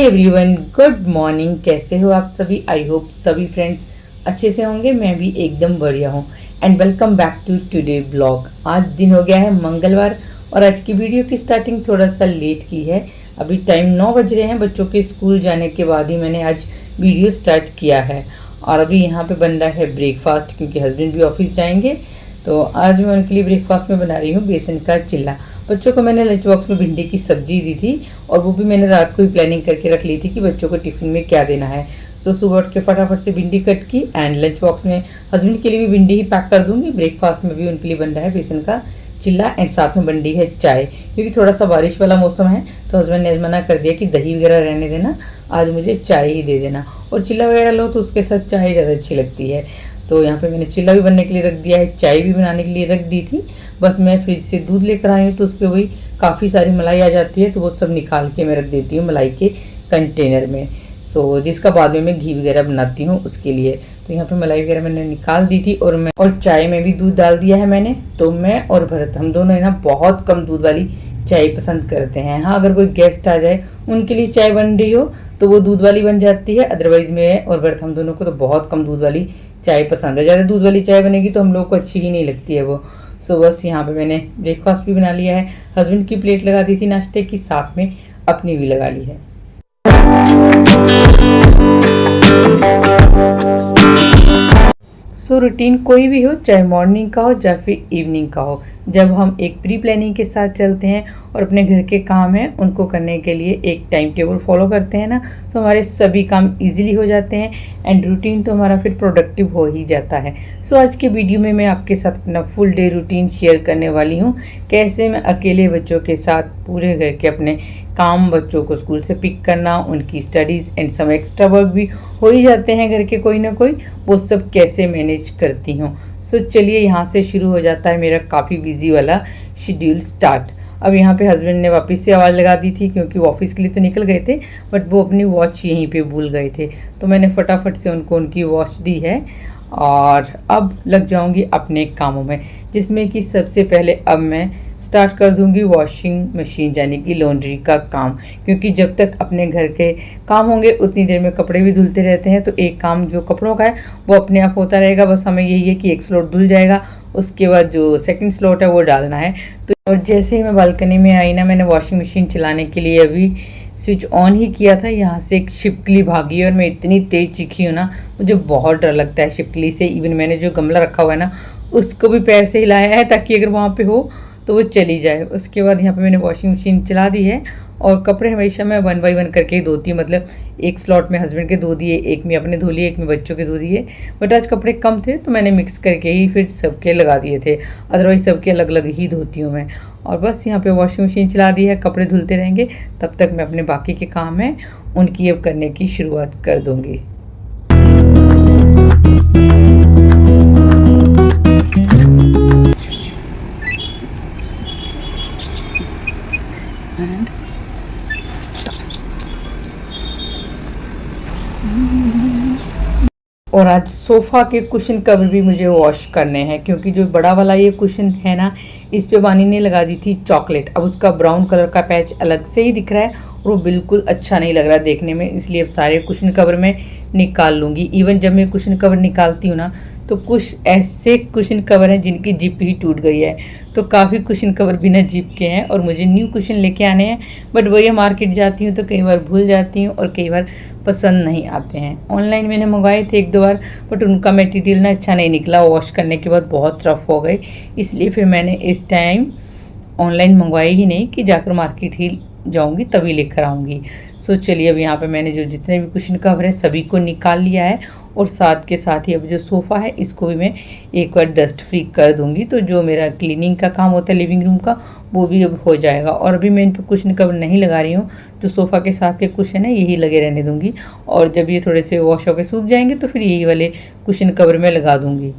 Hi everyone, good morning. कैसे हो आप सभी? आई होप सभी फ्रेंड्स अच्छे से होंगे। मैं भी एकदम बढ़िया हूँ। And welcome back to today blog. आज दिन हो गया है मंगलवार और आज की वीडियो की स्टार्टिंग थोड़ा सा लेट की है। अभी टाइम 9 बज रहे हैं। बच्चों के स्कूल जाने के बाद ही मैंने आज वीडियो स्टार्ट किया है। और अभी यहाँ पे बन रहा है ब्रेकफास्ट, क्योंकि हस्बैंड भी ऑफिस जाएंगे। तो आज मैं उनके लिए ब्रेकफास्ट में बना रही हूँ बेसन का चिल्ला। बच्चों को मैंने लंच बॉक्स में भिंडी की सब्जी दी थी और वो भी मैंने रात को ही प्लानिंग करके रख ली थी कि बच्चों को टिफ़िन में क्या देना है। सो सुबह उठ के फटाफट से भिंडी कट की एंड लंच बॉक्स में हस्बैंड के लिए भी भिंडी ही पैक कर दूंगी। ब्रेकफास्ट में भी उनके लिए बन रहा है बेसन का चिल्ला एंड साथ में बन रही है चाय, क्योंकि थोड़ा सा बारिश वाला मौसम है। तो हस्बैंड ने मना कर दिया कि दही वगैरह रहने देना, आज मुझे चाय ही दे देना। और चिल्ला वगैरह लो तो उसके साथ चाय ज़्यादा अच्छी लगती है। तो यहाँ पे मैंने चिल्ला भी बनने के लिए रख दिया है, चाय भी बनाने के लिए रख दी थी। बस मैं फ्रिज से दूध लेकर आई हूँ तो उस पर वही काफ़ी सारी मलाई आ जाती है, तो वो सब निकाल के मैं रख देती हूँ मलाई के कंटेनर में। सो जिसका बाद में मैं घी वगैरह बनाती हूँ उसके लिए। तो यहाँ पे मलाई वगैरह मैंने निकाल दी थी और चाय में भी दूध डाल दिया है मैंने। तो मैं और भरत हम दोनों है ना बहुत कम दूध वाली चाय पसंद करते हैं। हाँ, अगर कोई गेस्ट आ जाए उनके लिए चाय बन रही हो तो वो दूध वाली बन जाती है। अदरवाइज मैं और भरत हम दोनों को तो बहुत कम दूध वाली चाय पसंद है। ज़्यादा दूध वाली चाय बनेगी तो हम लोग को अच्छी ही नहीं लगती है वो। सो बस यहाँ पे मैंने ब्रेकफास्ट भी बना लिया है। हस्बैंड की प्लेट लगा दी थी नाश्ते की, साथ में अपनी भी लगा ली है। सो रूटीन कोई भी हो, चाहे मॉर्निंग का हो या फिर इवनिंग का हो, जब हम एक प्री प्लानिंग के साथ चलते हैं और अपने घर के काम हैं उनको करने के लिए एक टाइम टेबल फॉलो करते हैं ना, तो हमारे सभी काम इजीली हो जाते हैं एंड रूटीन तो हमारा फिर प्रोडक्टिव हो ही जाता है। सो आज के वीडियो में मैं आपके साथ अपना फुल डे रूटीन शेयर करने वाली हूँ। कैसे मैं अकेले बच्चों के साथ पूरे घर के अपने काम, बच्चों को स्कूल से पिक करना, उनकी studies and some extra work भी हो ही जाते हैं घर के कोई ना कोई, वो सब कैसे मैनेज करती हूँ। सो चलिए यहाँ से शुरू हो जाता है मेरा काफ़ी बिजी वाला शेड्यूल स्टार्ट। अब यहाँ पे हस्बैंड ने वापस से आवाज़ लगा दी थी, क्योंकि वो ऑफिस के लिए तो निकल गए थे बट वो अपनी वॉच यहीं पे भूल गए थे। तो मैंने फटाफट से उनको उनकी वॉच दी है और अब लग जाऊंगी अपने कामों में, जिसमें कि सबसे पहले अब मैं स्टार्ट कर दूंगी वॉशिंग मशीन यानी कि लॉन्ड्री का काम। क्योंकि जब तक अपने घर के काम होंगे उतनी देर में कपड़े भी धुलते रहते हैं। तो एक काम जो कपड़ों का है वो अपने आप होता रहेगा। बस हमें यही है कि एक स्लॉट धुल जाएगा, उसके बाद जो सेकंड स्लॉट है वो डालना है। तो और जैसे ही मैं बालकनी में आई ना, मैंने वॉशिंग मशीन चलाने के लिए अभी स्विच ऑन ही किया था, यहाँ से एक छिपकली भागी और मैं इतनी तेज़ चीखी हूँ ना, मुझे बहुत डर लगता है छिपकली से। इवन मैंने जो गमला रखा हुआ है ना उसको भी पैर से हिलाया है ताकि अगर वहाँ पे हो तो वो चली जाए। उसके बाद यहाँ पे मैंने वॉशिंग मशीन चला दी है और कपड़े हमेशा मैं 1 बाय 1 करके ही धोती हूँ। मतलब एक स्लॉट में हस्बैंड के धो दिए, एक में अपने धो लिए, एक में बच्चों के धो दिए। बट आज कपड़े कम थे तो मैंने मिक्स करके ही फिर सबके लगा दिए थे, अदरवाइज सबके अलग अलग ही धोती हूँ मैं। और बस यहाँ पे वॉशिंग मशीन चला दी है, कपड़े धुलते रहेंगे, तब तक मैं अपने बाकी के काम हैं उनकी अब करने की शुरुआत कर दूँगी। और आज सोफ़ा के कुशन कवर भी मुझे वॉश करने हैं, क्योंकि जो बड़ा वाला ये कुशन है ना, इस पे वानी ने लगा दी थी चॉकलेट। अब उसका ब्राउन कलर का पैच अलग से ही दिख रहा है और वो बिल्कुल अच्छा नहीं लग रहा देखने में, इसलिए अब सारे कुशन कवर मैं निकाल लूँगी। इवन जब मैं कुशन कवर निकालती हूँ ना तो कुछ ऐसे कुशन कवर हैं जिनकी जिप ही टूट गई है। तो काफ़ी कुशन कवर बिना जिप के हैं और मुझे न्यू कुशन लेके आने हैं। बट वही मार्केट जाती हूँ तो कई बार भूल जाती हूँ और कई बार पसंद नहीं आते हैं। ऑनलाइन मैंने मंगवाए थे 1-2 बार, बट उनका मटेरियल ना अच्छा नहीं निकला, वॉश करने के बाद बहुत रफ हो गए। इसलिए फिर मैंने इस टाइम ऑनलाइन मंगवाए ही नहीं कि जाकर मार्केट ही जाऊंगी तभी लेकर आऊँगी। सो चलिए अब यहाँ पे मैंने जो जितने भी कुशन कवर है सभी को निकाल लिया है और साथ के साथ ही अब जो सोफ़ा है इसको भी मैं एक बार डस्ट फ्री कर दूंगी। तो जो मेरा क्लीनिंग का काम होता है लिविंग रूम का वो भी अब हो जाएगा। और अभी मैं इन पर कुशन कवर नहीं लगा रही हूँ, जो सोफ़ा के साथ के कुशन है यही लगे रहने दूँगी। और जब ये थोड़े से वॉश होकर सूख जाएंगे तो फिर यही वाले कुशन कवर में लगा दूँगी।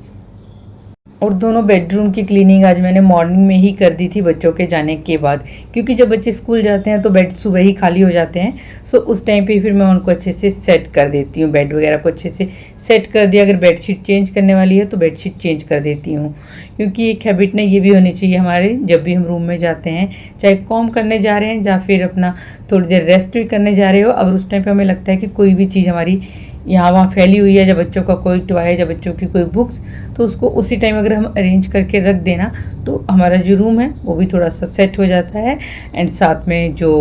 और दोनों बेडरूम की क्लीनिंग आज मैंने मॉर्निंग में ही कर दी थी बच्चों के जाने के बाद, क्योंकि जब बच्चे स्कूल जाते हैं तो बेड सुबह ही खाली हो जाते हैं। सो उस टाइम पे फिर मैं उनको अच्छे से सेट कर देती हूँ, बेड वगैरह को अच्छे से सेट कर दिया। अगर बेडशीट चेंज करने वाली है तो बेडशीट चेंज कर देती हूँ, क्योंकि एक हैबिट ना ये भी होनी चाहिए हमारे, जब भी हम रूम में जाते हैं, चाहे कॉम करने जा रहे हैं या फिर अपना थोड़ी देर रेस्ट भी करने जा रहे हो, अगर उस टाइम पर हमें लगता है कि कोई भी चीज़ हमारी यहाँ वहाँ फैली हुई है, या बच्चों का कोई टॉय या बच्चों की कोई बुक्स, तो उसको उसी टाइम अगर हम अरेंज करके रख देना तो हमारा जो रूम है वो भी थोड़ा सा सेट हो जाता है। एंड साथ में जो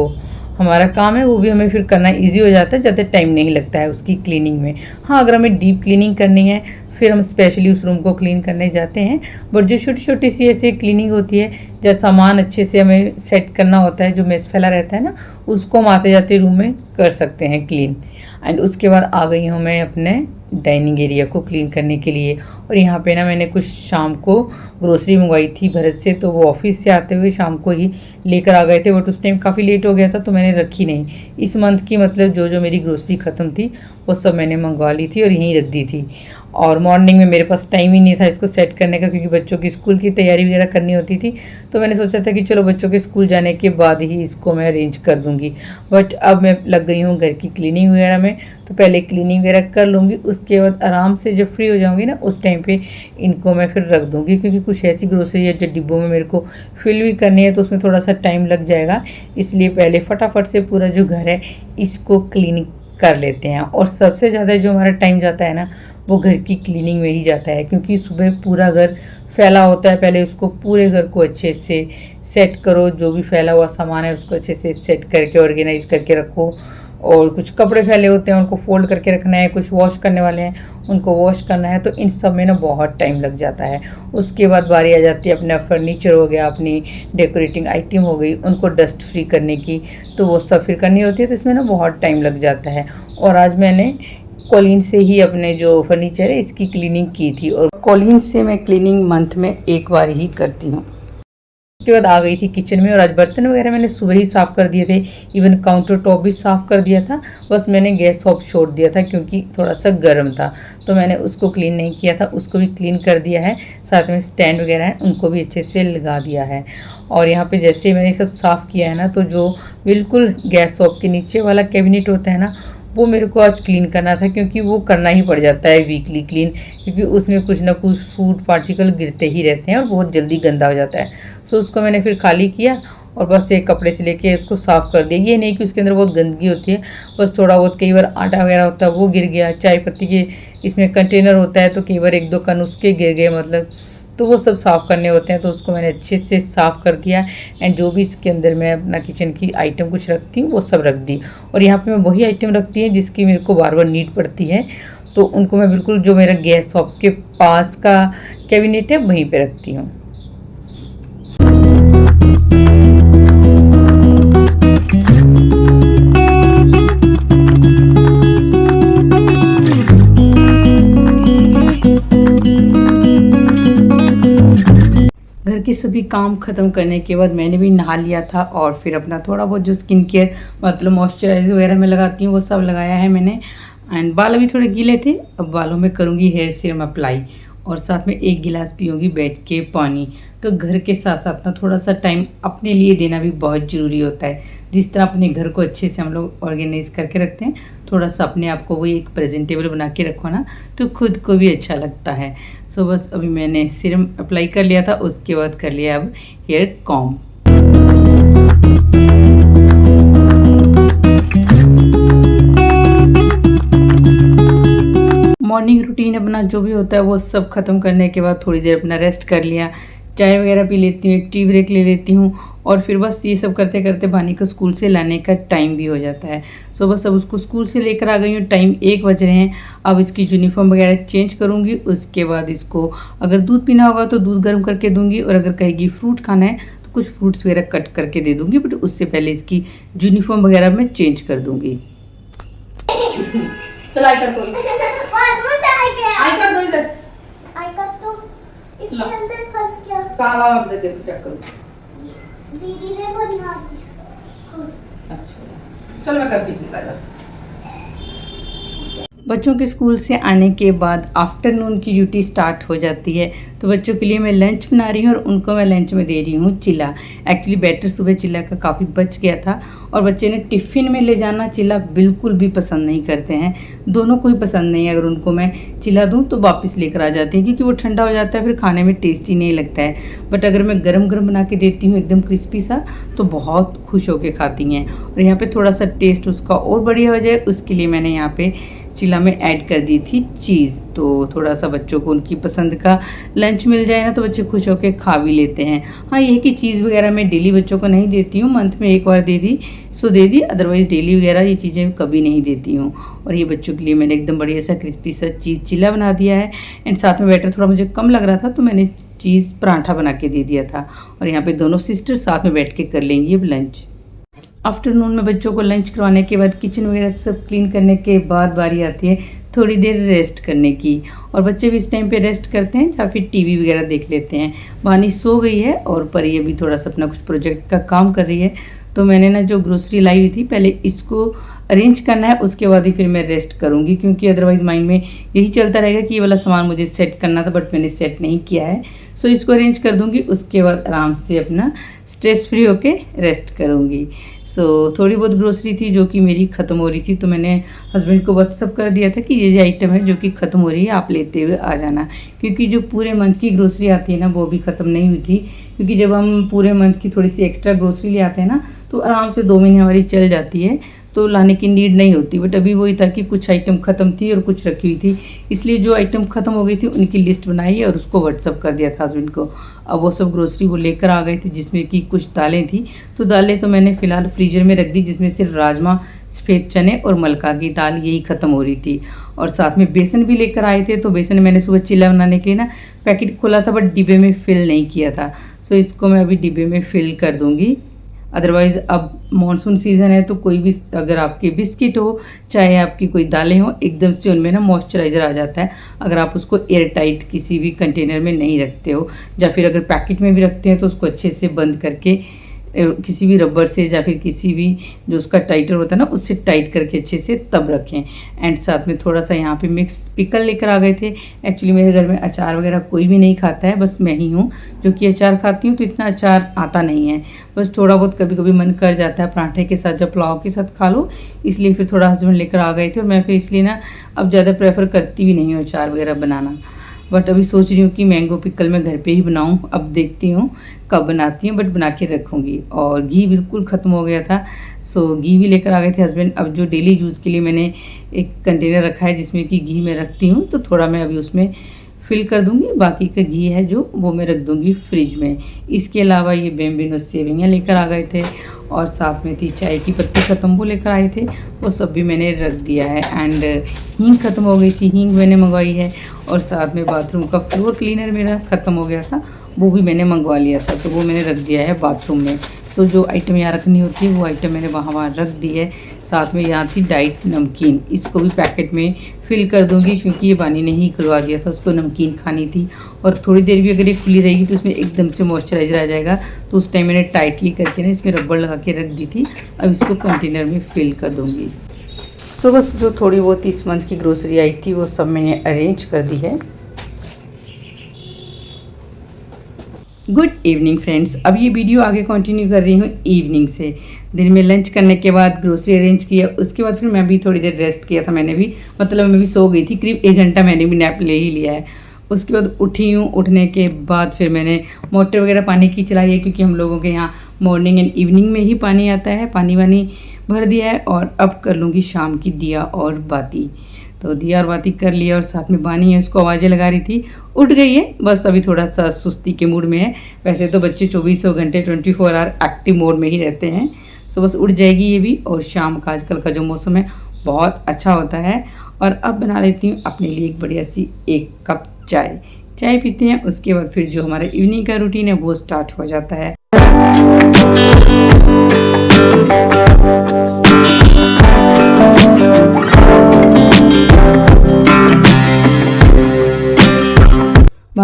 हमारा काम है वो भी हमें फिर करना इजी हो जाता है, ज़्यादा टाइम नहीं लगता है उसकी क्लीनिंग में। हाँ, अगर हमें डीप क्लीनिंग करनी है फिर हम स्पेशली उस रूम को क्लीन करने जाते हैं, बट जो छोटी छोटी सी ऐसे क्लीनिंग होती है, जब सामान अच्छे से हमें सेट करना होता है, जो मेस फैला रहता है ना, उसको हम आते जाते रूम में कर सकते हैं क्लीन। एंड उसके बाद आ गई हूँ मैं अपने डाइनिंग एरिया को क्लीन करने के लिए। और यहाँ पे ना मैंने कुछ शाम को ग्रोसरी मंगवाई थी भरत से, तो वो ऑफिस से आते हुए शाम को ही लेकर आ गए थे, बट उस टाइम काफ़ी लेट हो गया था तो मैंने रखी नहीं। इस मंथ की मतलब जो जो मेरी ग्रोसरी ख़त्म थी वो सब मैंने मंगवा ली थी और यहीं रख दी थी। और मॉर्निंग में मेरे पास टाइम ही नहीं था इसको सेट करने का, क्योंकि बच्चों की स्कूल की तैयारी वगैरह करनी होती थी, तो मैंने सोचा था कि चलो बच्चों के स्कूल जाने के बाद ही इसको मैं अरेंज कर दूँगी। बट अब मैं लग गई हूँ घर की क्लीनिंग वगैरह में, तो पहले क्लीनिंग वगैरह कर लूँगी, उसके बाद आराम से जब फ्री हो जाऊँगी ना उस टाइम पे इनको मैं फिर रख दूँगी, क्योंकि कुछ ऐसी ग्रोसरी है जो डिब्बों में मेरे को फिल भी करनी है तो उसमें थोड़ा सा टाइम लग जाएगा। इसलिए पहले फटाफट से पूरा जो घर है इसको क्लीनिंग कर लेते हैं। और सबसे ज़्यादा जो हमारा टाइम जाता है ना वो घर की क्लीनिंग में ही जाता है, क्योंकि सुबह पूरा घर फैला होता है, पहले उसको पूरे घर को अच्छे से सेट करो, जो भी फैला हुआ सामान है उसको अच्छे से सेट करके ऑर्गेनाइज करके रखो। और कुछ कपड़े फैले होते हैं उनको फोल्ड करके रखना है, कुछ वॉश करने वाले हैं उनको वॉश करना है, तो इन सब में ना बहुत टाइम लग जाता है। उसके बाद बारी आ जाती है अपना फर्नीचर हो गया, अपनी डेकोरेटिंग आइटम हो गई, उनको डस्ट फ्री करने की, तो वो सब फिर करनी होती है, तो इसमें ना बहुत टाइम लग जाता है। और आज मैंने कॉलिन से ही अपने जो फर्नीचर है इसकी क्लीनिंग की थी, और कॉलिन से मैं क्लीनिंग मंथ में एक बार ही करती हूँ। उसके बाद आ गई थी किचन में, और आज बर्तन वगैरह मैंने सुबह ही साफ़ कर दिए थे, इवन काउंटर टॉप भी साफ़ कर दिया था, बस मैंने गैस ऑफ छोड़ दिया था क्योंकि थोड़ा सा गर्म था, तो मैंने उसको क्लीन नहीं किया था, उसको भी क्लीन कर दिया है। साथ में स्टैंड वगैरह है उनको भी अच्छे से लगा दिया है। और यहाँ पे जैसे ही मैंने सब साफ़ किया है ना, तो जो बिल्कुल गैस ऑफ के नीचे वाला कैबिनेट होता है ना, वो मेरे को आज क्लीन करना था, क्योंकि वो करना ही पड़ जाता है वीकली क्लीन, क्योंकि उसमें कुछ ना कुछ फूड पार्टिकल गिरते ही रहते हैं और बहुत जल्दी गंदा हो जाता है। सो उसको मैंने फिर खाली किया और बस एक कपड़े से लेके उसको साफ़ कर दिया। ये नहीं कि उसके अंदर बहुत गंदगी होती है, बस थोड़ा बहुत कई बार आटा वगैरह होता है वो गिर गया, चाय पत्ती के इसमें कंटेनर होता है तो कई बार 1-2 कण उसके गिर गए, मतलब तो वो सब साफ़ करने होते हैं, तो उसको मैंने अच्छे से साफ़ कर दिया। एंड जो भी इसके अंदर मैं अपना किचन की आइटम कुछ रखती हूँ वो सब रख दी। और यहाँ पे मैं वही आइटम रखती है जिसकी मेरे को बार बार नीड पड़ती है, तो उनको मैं बिल्कुल जो मेरा गैस शॉप के पास का कैबिनेट है वहीं पे रखती हूँ। घर के सभी काम ख़त्म करने के बाद मैंने भी नहा लिया था, और फिर अपना थोड़ा बहुत जो स्किन केयर मतलब मॉइस्चराइजर वगैरह मैं लगाती हूँ वो सब लगाया है मैंने। एंड बाल अभी थोड़े गीले थे, अब बालों में करूँगी हेयर सीरम अप्लाई, और साथ में 1 गिलास पीऊँगी बैठ के पानी। तो घर के साथ साथ ना थोड़ा सा टाइम अपने लिए देना भी बहुत ज़रूरी होता है। जिस तरह अपने घर को अच्छे से हम लोग ऑर्गेनाइज करके रखते हैं, थोड़ा सा अपने आप को वही एक प्रेजेंटेबल बना के रखो ना, तो खुद को भी अच्छा लगता है। सो बस अभी मैंने सीरम अप्लाई कर लिया था, उसके बाद कर लिया अब हेयर कॉम्ब। मॉर्निंग रूटीन अपना जो भी होता है वो सब ख़त्म करने के बाद थोड़ी देर अपना रेस्ट कर लिया, चाय वगैरह पी लेती हूँ, एक टी ब्रेक ले लेती हूँ, और फिर बस ये सब करते करते बानी को स्कूल से लाने का टाइम भी हो जाता है। सो बस अब उसको स्कूल से लेकर आ गई हूँ, टाइम 1 बज रहे हैं। अब इसकी यूनिफॉर्म वगैरह चेंज करूँगी, उसके बाद इसको अगर दूध पीना होगा तो दूध गर्म करके दूँगी, और अगर कहेगी फ्रूट खाना है तो कुछ फ्रूट्स वगैरह कट करके दे दूँगी, बट उससे पहले इसकी यूनिफॉर्म वगैरह मैं चेंज कर दूँगी। चलो आई कर दो इधर, तो इसके अंदर फंस गया। कहाँ अब देखो चेक करो। दीदी ने बना दिया। अच्छा चलो मैं करती हूँ। बच्चों के स्कूल से आने के बाद आफ्टरनून की ड्यूटी स्टार्ट हो जाती है। तो बच्चों के लिए मैं लंच बना रही हूँ और उनको मैं लंच में दे रही हूँ चिल्ला। एक्चुअली बैटर सुबह चिल्ला का काफ़ी बच गया था और बच्चे ने टिफ़िन में ले जाना चिल्ला बिल्कुल भी पसंद नहीं करते हैं। दोनों को ही पसंद नहीं है। अगर उनको मैं चिल्ला दूँ तो वापस लेकर आ जाते हैं क्योंकि वो ठंडा हो जाता है, फिर खाने में टेस्टी नहीं लगता है। बट अगर मैं गरम गरम बना के देती हूँ एकदम क्रिस्पी सा तो बहुत खुश होकर खाती हैं। और यहाँ पर थोड़ा सा टेस्ट उसका और बढ़िया हो जाए उसके लिए मैंने यहाँ पर चिल्ला में ऐड कर दी थी चीज़। तो थोड़ा सा बच्चों को उनकी पसंद का लंच मिल जाए ना तो बच्चे खुश होकर खा भी लेते हैं। हाँ, ये है कि चीज़ वगैरह मैं डेली बच्चों को नहीं देती हूँ, मंथ में एक बार दे दी सो दे दी, अदरवाइज़ डेली वगैरह ये चीज़ें कभी नहीं देती हूँ। और ये बच्चों के लिए मैंने एकदम बढ़िया सा क्रिस्पी सा चीज़ चिल्ला बना दिया है। एंड साथ में बैटर थोड़ा मुझे कम लग रहा था तो मैंने चीज़ पराठा बना के दे दिया था। और यहाँ पर दोनों सिस्टर साथ में बैठ के कर लेंगी अब लंच। आफ्टरनून में बच्चों को लंच करवाने के बाद किचन वगैरह सब क्लीन करने के बाद बारी आती है थोड़ी देर रेस्ट करने की। और बच्चे भी इस टाइम पे रेस्ट करते हैं या फिर टीवी वगैरह देख लेते हैं। वानी सो गई है और परी अभी थोड़ा सा अपना कुछ प्रोजेक्ट का काम कर रही है। तो मैंने ना जो ग्रोसरी लाई हुई थी पहले इसको अरेंज करना है, उसके बाद ही फिर मैं रेस्ट करूँगी क्योंकि अदरवाइज़ माइंड में यही चलता रहेगा कि ये वाला सामान मुझे सेट करना था बट मैंने सेट नहीं किया है। सो इसको अरेंज कर दूँगी, उसके बाद आराम से अपना स्ट्रेस फ्री होके रेस्ट करूँगी। सो थोड़ी बहुत ग्रोसरी थी जो कि मेरी ख़त्म हो रही थी तो मैंने हस्बैंड को व्हाट्सअप कर दिया था कि ये आइटम है जो कि ख़त्म हो रही है, आप लेते हुए आ जाना। क्योंकि जो पूरे मंथ की ग्रोसरी आती है ना वो भी ख़त्म नहीं हुई थी। क्योंकि जब हम पूरे मंथ की थोड़ी सी एक्स्ट्रा ग्रोसरी ले आते हैं ना तो आराम से 2 महीने हमारी चल जाती है, तो लाने की नीड नहीं होती। बट अभी वही था कि कुछ आइटम ख़त्म थी और कुछ रखी हुई थी, इसलिए जो आइटम ख़त्म हो गई थी उनकी लिस्ट बनाई और उसको व्हाट्सअप कर दिया था हस्बैंड को। अब वो सब ग्रोसरी वो लेकर आ गए थे जिसमें कि कुछ दालें थी। तो दालें तो मैंने फ़िलहाल फ्रीजर में रख दी, जिसमें सिर्फ राजमा, सफ़ेद चने और मलका की दाल यही ख़त्म हो रही थी। और साथ में बेसन भी लेकर आए थे। तो बेसन मैंने सुबह चिल्ला बनाने के लिए ना पैकेट खोला था बट डिब्बे में फ़िल नहीं किया था। सो इसको मैं अभी डिब्बे में फ़िल कर दूँगी। अदरवाइज़ अब मॉनसून सीज़न है तो कोई भी अगर आपके बिस्किट हो चाहे आपकी कोई दालें हो एकदम से उनमें ना मॉइस्चराइज़र आ जाता है अगर आप उसको एयर टाइट किसी भी कंटेनर में नहीं रखते हो, या फिर अगर पैकेट में भी रखते हैं तो उसको अच्छे से बंद करके किसी भी रबर से या फिर किसी भी जो उसका टाइटर होता है ना उससे टाइट करके अच्छे से तब रखें। एंड साथ में थोड़ा सा यहाँ पे मिक्स पिकल लेकर आ गए थे। एक्चुअली मेरे घर में अचार वगैरह कोई भी नहीं खाता है, बस मैं ही हूँ जो कि अचार खाती हूँ, तो इतना अचार आता नहीं है। बस थोड़ा बहुत कभी कभी मन कर जाता है पराठे के साथ या पुलाव के साथ खा लो, इसलिए फिर थोड़ा हस्बैंड लेकर आ गए थे। और मैं फिर इसलिए ना अब ज़्यादा प्रेफर करती भी नहीं हूँ अचार वगैरह बनाना। बट अभी सोच रही हूँ कि मैंगो पिकल मैं घर पे ही बनाऊँ, अब देखती हूँ कब बनाती हूँ, बट बना के रखूँगी। और घी बिल्कुल ख़त्म हो गया था, सो घी भी लेकर आ गए थे हस्बैंड। अब जो डेली यूज़ के लिए मैंने एक कंटेनर रखा है जिसमें कि घी मैं रखती हूँ, तो थोड़ा मैं अभी उसमें फिल कर दूँगी, बाकी का घी है जो वो मैं रख दूँगी फ्रिज में। इसके अलावा ये बेम्बिनो सेवियाँ लेकर आ गए थे और साथ में थी चाय की पत्ती ख़त्म वो लेकर आए थे, वो सब भी मैंने रख दिया है। एंड हींग ख़त्म हो गई थी, हींग मैंने मंगवाई है। और साथ में बाथरूम का फ्लोर क्लीनर मेरा ख़त्म हो गया था, वो भी मैंने मंगवा लिया था, तो वो मैंने रख दिया है बाथरूम में। सो जो आइटम यहाँ रखनी होती है वो आइटम मैंने वहाँ रख दी है। साथ में यहाँ थी डाइट नमकीन, इसको भी पैकेट में फिल कर दूँगी क्योंकि ये बानी ने ही खुलवा दिया था, उसको नमकीन खानी थी। और थोड़ी देर भी अगर ये खुली रहेगी तो इसमें एकदम से मॉइस्चराइजर आ जाएगा, तो उस टाइम मैंने टाइटली करके ना इसमें रबड़ लगा के रख दी थी। अब इसको कंटेनर में फिल कर दूँगी। सो बस जो थोड़ी बहुत इस मंथ की ग्रोसरी आई थी वो सब मैंने अरेंज कर दी है। गुड इवनिंग फ्रेंड्स, अब ये वीडियो आगे कंटिन्यू कर रही हूँ इवनिंग से। दिन में लंच करने के बाद ग्रोसरी अरेंज किया, उसके बाद फिर मैं भी थोड़ी देर रेस्ट किया था। मैंने भी मतलब मैं भी सो गई थी, करीब 1 घंटा मैंने भी नैप ले ही लिया है। उसके बाद उठी हूँ, उठने के बाद फिर मैंने मोटर वगैरह पानी की चलाई है क्योंकि हम लोगों के यहाँ मॉर्निंग एंड इवनिंग में ही पानी आता है, पानी वानी भर दिया है। और अब कर लूँगी शाम की दिया और बाती, तो दिया और बाती कर लिया। और साथ में बानी है उसको आवाज़ें लगा रही थी, उठ गई है, बस अभी थोड़ा सा सुस्ती के मूड में है। वैसे तो बच्चे 24 घंटे 24 आवर एक्टिव मोड में ही रहते हैं, सो बस उठ जाएगी ये भी। और शाम का आजकल का जो मौसम है बहुत अच्छा होता है। और अब बना लेती हूँ अपने लिए एक बढ़िया सी 1 कप चाय पीते हैं, उसके बाद फिर जो हमारा इवनिंग का रूटीन है वो स्टार्ट हो जाता है।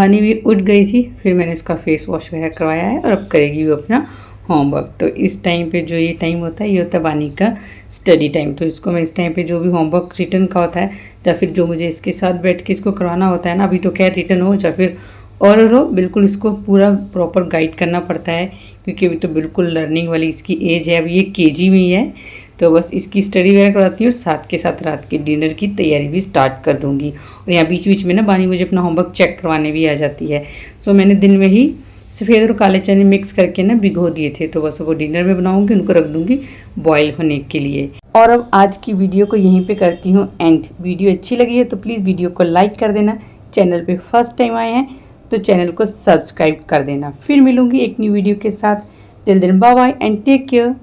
बानी भी उठ गई थी, फिर मैंने इसका फेस वॉश वगैरह करवाया है और अब करेगी वो अपना होमवर्क। तो इस टाइम पे जो ये टाइम होता है ये होता है बानी का स्टडी टाइम। तो इसको मैं इस टाइम पे जो भी होमवर्क रिटर्न का होता है या फिर जो मुझे इसके साथ बैठ के इसको करवाना होता है ना, अभी तो खैर रिटर्न हो या फिर और हो, बिल्कुल इसको पूरा प्रॉपर गाइड करना पड़ता है क्योंकि अभी तो बिल्कुल लर्निंग वाली इसकी एज है। अभी ये केजी में ही है, तो बस इसकी स्टडी वगैरह करवाती हूँ और साथ के साथ रात के डिनर की तैयारी भी स्टार्ट कर दूँगी। और यहाँ बीच बीच में ना बानी मुझे अपना होमवर्क चेक करवाने भी आ जाती है। सो मैंने दिन में ही सफ़ेद और काले चने मिक्स करके ना भिगो दिए थे, तो बस वो डिनर में बनाऊँगी, उनको रख दूँगी बॉयल होने के लिए। और अब आज की वीडियो को यहीं पे करती हूँ एंड। वीडियो अच्छी लगी है तो प्लीज़ वीडियो को लाइक कर देना। चैनल पे फर्स्ट टाइम आए हैं तो चैनल को सब्सक्राइब कर देना। फिर मिलूँगी एक न्यू वीडियो के साथ। Till then bye bye and take care.